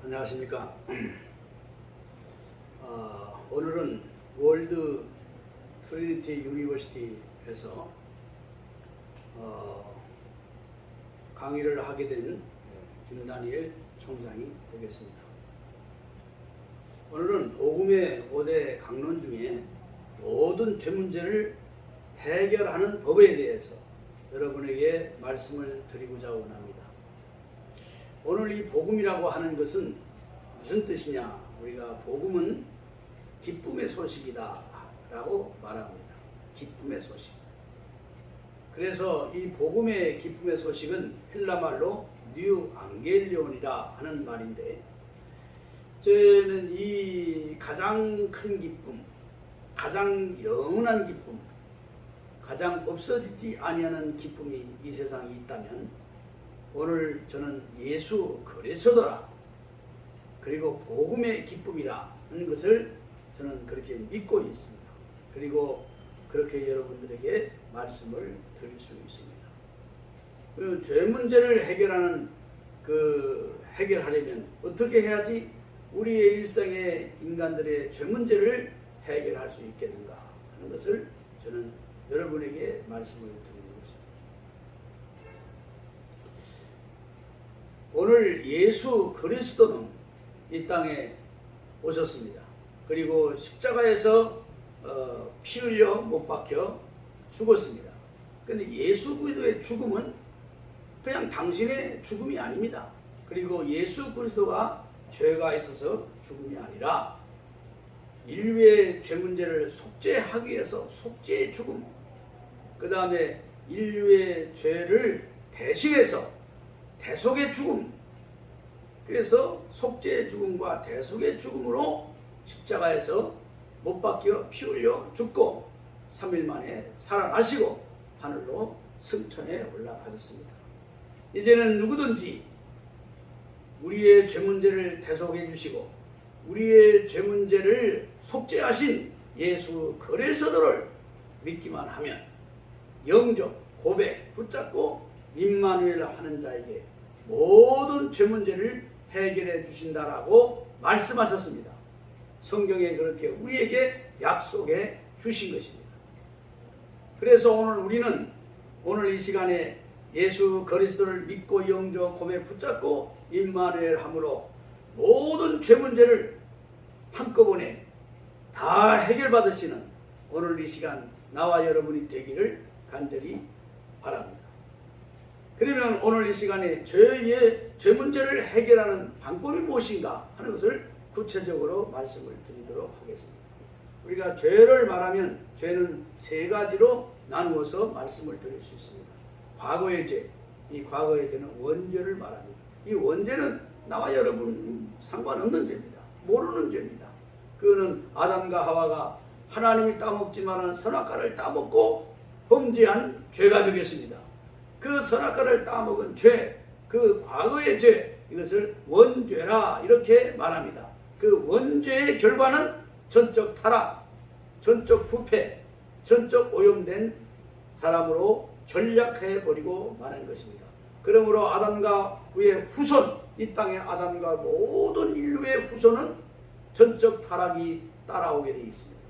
안녕하십니까. 오늘은 월드 트리니티 유니버시티에서 강의를 하게 된 김다니엘 총장이 되겠습니다. 오늘은 복음의 5대 강론 중에 모든 죄 문제를 해결하는 법에 대해서 여러분에게 말씀을 드리고자 원합니다. 오늘 이 복음이라고 하는 것은 무슨 뜻이냐? 우리가 복음은 기쁨의 소식이다 라고 말합니다. 기쁨의 소식. 그래서 이 복음의 기쁨의 소식은 헬라말로 뉴 앙겔리온이라 하는 말인데, 저는 이 가장 큰 기쁨, 가장 영원한 기쁨, 가장 없어지지 아니하는 기쁨이 이 세상에 있다면 오늘 저는 예수 그리스도라, 그리고 복음의 기쁨이라 하는 것을 저는 그렇게 믿고 있습니다. 그리고 그렇게 여러분들에게 말씀을 드릴 수 있습니다. 죄 문제를 해결하려면 어떻게 해야지 우리의 일상의 인간들의 죄 문제를 해결할 수 있겠는가 하는 것을 저는 여러분에게 말씀을 드리는 것입니다. 오늘 예수 그리스도는 이 땅에 오셨습니다. 그리고 십자가에서 피 흘려 못 박혀 죽었습니다. 그런데 예수 그리스도의 죽음은 그냥 당신의 죽음이 아닙니다. 그리고 예수 그리스도가 죄가 있어서 죽음이 아니라 인류의 죄 문제를 속죄하기 위해서 속죄의 죽음, 그 다음에 인류의 죄를 대신해서 대속의 죽음, 그래서 속죄의 죽음과 대속의 죽음으로 십자가에서 못 박혀 피 흘려 죽고 3일 만에 살아나시고 하늘로 승천에 올라가셨습니다. 이제는 누구든지 우리의 죄 문제를 대속해 주시고 우리의 죄 문제를 속죄하신 예수 그리스도를 믿기만 하면 영접, 고백, 붙잡고 임마누엘 하는 자에게 모든 죄 문제를 해결해 주신다라고 말씀하셨습니다. 성경에 그렇게 우리에게 약속해 주신 것입니다. 그래서 우리는 오늘 이 시간에 예수 그리스도를 믿고 영접, 고백, 붙잡고 임마누엘 함으로 모든 죄 문제를 한꺼번에 다 해결받으시는 오늘 이 시간 나와 여러분이 되기를 간절히 바랍니다. 그러면 오늘 이 시간에 죄 문제를 해결하는 방법이 무엇인가 하는 것을 구체적으로 말씀을 드리도록 하겠습니다. 우리가 죄를 말하면 죄는 세 가지로 나누어서 말씀을 드릴 수 있습니다. 과거의 죄, 이 과거의 죄는 원죄를 말합니다. 이 원죄는 나와 여러분 상관없는 죄입니다. 모르는 죄입니다. 그거는 아담과 하와가 하나님이 따먹지만은 선악과를 따먹고 범죄한 죄가 되겠습니다. 그 선악과를 따먹은 죄, 그 과거의 죄, 이것을 원죄라 이렇게 말합니다. 그 원죄의 결과는 전적 타락, 전적 부패, 전적 오염된 사람으로 전락해버리고 마는 것입니다. 그러므로 아담과 그의 후손, 이 땅의 아담과 모든 인류의 후손은 전적 타락이 따라오게 되어 있습니다.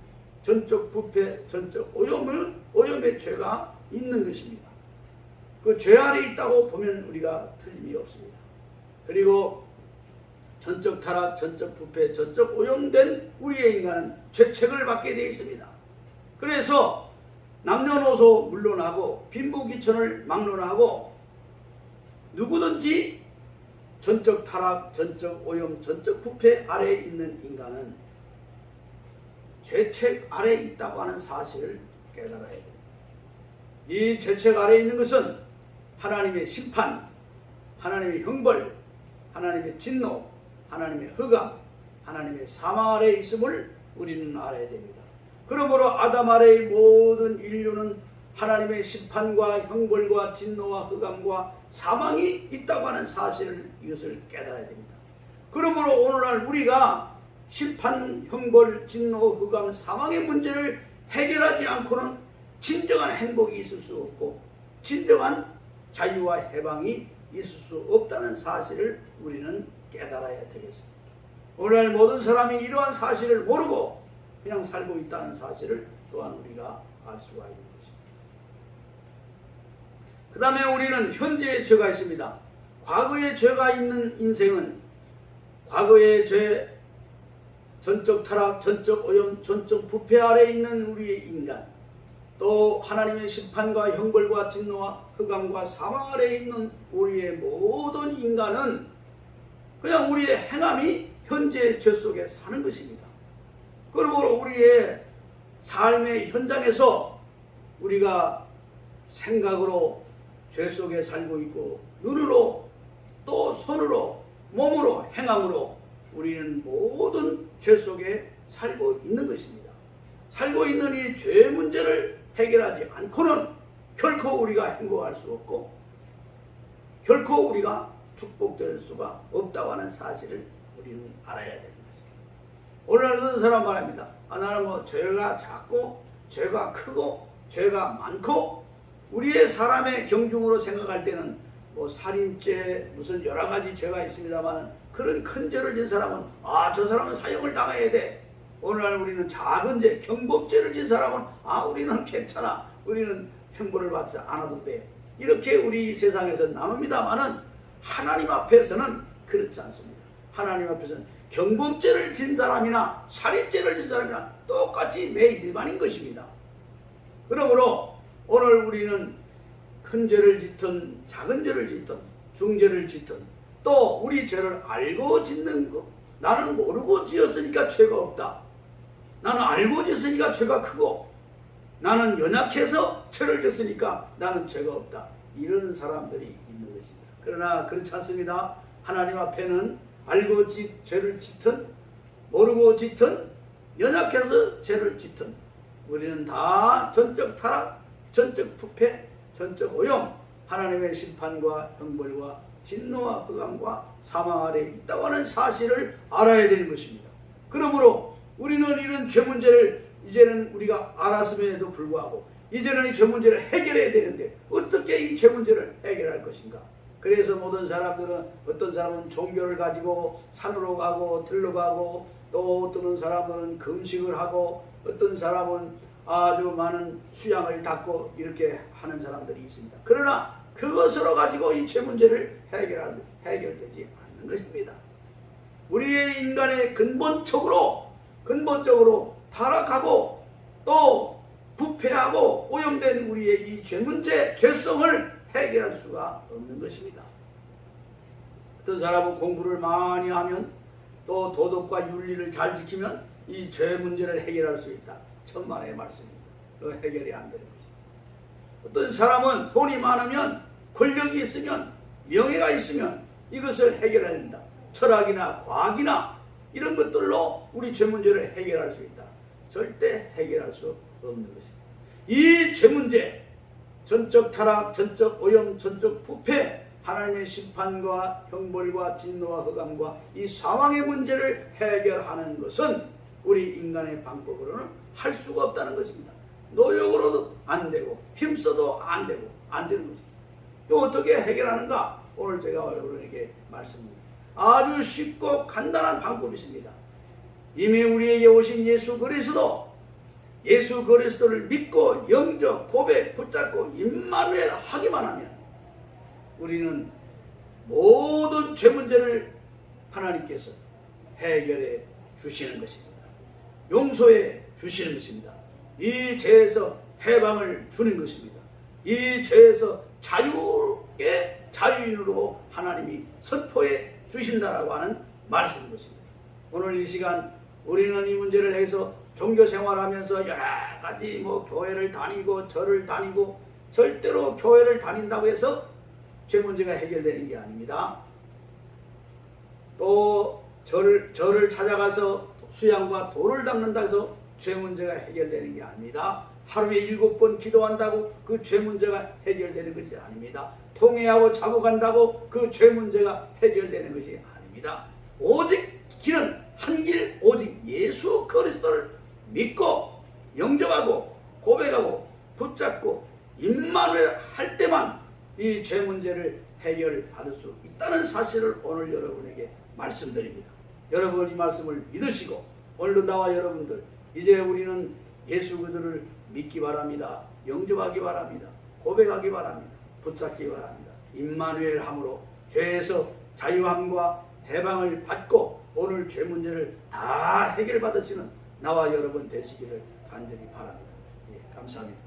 전적 부패, 전적 오염의 죄가 있는 것입니다. 그 죄 아래 있다고 보면 우리가 틀림이 없습니다. 그리고 전적 타락, 전적 부패, 전적 오염된 우리의 인간은 죄책을 받게 되어 있습니다. 그래서 남녀노소 물론하고 빈부귀천을 막론하고 누구든지 전적 타락, 전적 오염, 전적 부패 아래에 있는 인간은 죄책 아래에 있다고 하는 사실을 깨달아야 됩니다. 이 죄책 아래에 있는 것은 하나님의 심판, 하나님의 형벌, 하나님의 진노, 하나님의 흑암, 하나님의 사망 아래에 있음을 우리는 알아야 됩니다. 그러므로 아담 아래의 모든 인류는 하나님의 심판과 형벌과 진노와 흑암과 사망이 있다고 하는 사실을 이것을 깨달아야 됩니다. 그러므로 오늘날 우리가 심판, 형벌, 진노, 흑암, 사망의 문제를 해결하지 않고는 진정한 행복이 있을 수 없고 진정한 자유와 해방이 있을 수 없다는 사실을 우리는 깨달아야 되겠습니다. 오늘날 모든 사람이 이러한 사실을 모르고 그냥 살고 있다는 사실을 또한 우리가 알 수가 있는 것입니다. 그 다음에 우리는 현재의 죄가 있습니다. 과거의 죄가 있는 인생은 과거의 죄, 전적 타락, 전적 오염, 전적 부패 아래에 있는 우리의 인간, 또 하나님의 심판과 형벌과 진노와 흑암과 사망 아래에 있는 우리의 모든 인간은 그냥 우리의 행함이 현재의 죄 속에 사는 것입니다. 그러므로 우리의 삶의 현장에서 우리가 생각으로 죄 속에 살고 있고, 눈으로 또 손으로 몸으로 행함으로 우리는 모든 죄 속에 살고 있는 것입니다. 살고 있는 이 죄 문제를 해결하지 않고는 결코 우리가 행복할 수 없고 결코 우리가 축복될 수가 없다고 하는 사실을 우리는 알아야 되는 것입니다. 오늘 어떤 사람 말합니다. 나는 뭐 죄가 작고 죄가 크고 죄가 많고, 우리의 사람의 경중으로 생각할 때는 뭐 살인죄 무슨 여러 가지 죄가 있습니다만, 그런 큰 죄를 진 사람은 저 사람은 사형을 당해야 돼. 오늘날 우리는 작은 죄, 경범죄를 진 사람은 우리는 괜찮아, 우리는 형벌을 받지 않아도 돼. 이렇게 우리 세상에서 나눕니다만은 하나님 앞에서는 그렇지 않습니다. 하나님 앞에서는 경범죄를 진 사람이나 살인죄를 진 사람이나 똑같이 매일반인 것입니다. 그러므로 오늘 우리는 큰 죄를 짓든 작은 죄를 짓든 중죄를 짓든 또 우리 죄를 알고 짓는 것, 나는 모르고 지었으니까 죄가 없다, 나는 알고 짓으니까 죄가 크고, 나는 연약해서 죄를 졌으니까 나는 죄가 없다, 이런 사람들이 있는 것입니다. 그러나 그렇지 않습니다. 하나님 앞에는 알고 죄를 짓든 모르고 짓든 연약해서 죄를 짓든 우리는 다 전적 타락, 전적 부패, 전적 오염, 하나님의 심판과 형벌과 진노와 흑암과 사망 아래에 있다고 하는 사실을 알아야 되는 것입니다. 그러므로 우리는 이런 죄 문제를 이제는 우리가 알았음에도 불구하고 이제는 이 죄 문제를 해결해야 되는데 어떻게 이 죄 문제를 해결할 것인가? 그래서 모든 사람들은, 어떤 사람은 종교를 가지고 산으로 가고 들로 가고, 또 어떤 사람은 금식을 하고, 어떤 사람은 아주 많은 수양을 닦고 이렇게 하는 사람들이 있습니다. 그러나 그것으로 가지고 이 죄 문제를 해결되지 않는 것입니다. 우리의 인간의 근본적으로 타락하고 또 부패하고 오염된 우리의 이 죄 문제, 죄성을 해결할 수가 없는 것입니다. 어떤 사람은 공부를 많이 하면 또 도덕과 윤리를 잘 지키면 이 죄 문제를 해결할 수 있다. 천만의 말씀입니다. 그 해결이 안 되는 것입니다. 어떤 사람은 돈이 많으면, 권력이 있으면, 명예가 있으면 이것을 해결한다. 철학이나 과학이나 이런 것들로 우리 죄 문제를 해결할 수 있다. 절대 해결할 수 없는 것입니다. 이 죄 문제, 전적 타락, 전적 오염, 전적 부패, 하나님의 심판과 형벌과 진노와 흑암과 이 사망의 문제를 해결하는 것은 우리 인간의 방법으로는 할 수가 없다는 것입니다. 노력으로도 안 되고 힘써도 안 되고 안 되는 것입니다. 이거 어떻게 해결하는가? 오늘 제가 여러분에게 말씀드립니다. 아주 쉽고 간단한 방법이 있습니다. 이미 우리에게 오신 예수 그리스도를 믿고 영접, 고백, 붙잡고 임마누엘 하기만 하면 우리는 모든 죄 문제를 하나님께서 해결해 주시는 것입니다. 용서해 주시는 것입니다. 이 죄에서 해방을 주는 것입니다. 이 죄에서 자유인으로 하나님이 선포해 주신다라고 하는 말씀인 것입니다. 오늘 이 시간 우리는 이 문제를 해서 종교 생활하면서 여러 가지 교회를 다니고 절을 다니고, 절대로 교회를 다닌다고 해서 죄 문제가 해결되는 게 아닙니다. 또 절을 찾아가서 수양과 도를 닦는다고 해서 죄 문제가 해결되는 게 아닙니다. 하루에 7번 기도한다고 그 죄 문제가 해결되는 것이 아닙니다. 통회하고 자복한다고 그 죄 문제가 해결되는 것이 아닙니다. 오직 길은 한 길, 오직 예수 그리스도를 믿고 영접하고 고백하고 붙잡고 임마누엘 할 때만 이 죄 문제를 해결받을 수 있다는 사실을 오늘 여러분에게 말씀드립니다. 여러분 이 말씀을 믿으시고 오늘도 나와 여러분들 이제 우리는 예수 그들을 믿기 바랍니다. 영접하기 바랍니다. 고백하기 바랍니다. 붙잡기 바랍니다. 임마누엘 함으로 죄에서 자유함과 해방을 받고 오늘 죄 문제를 다 해결받으시는 나와 여러분 되시기를 간절히 바랍니다. 예, 감사합니다.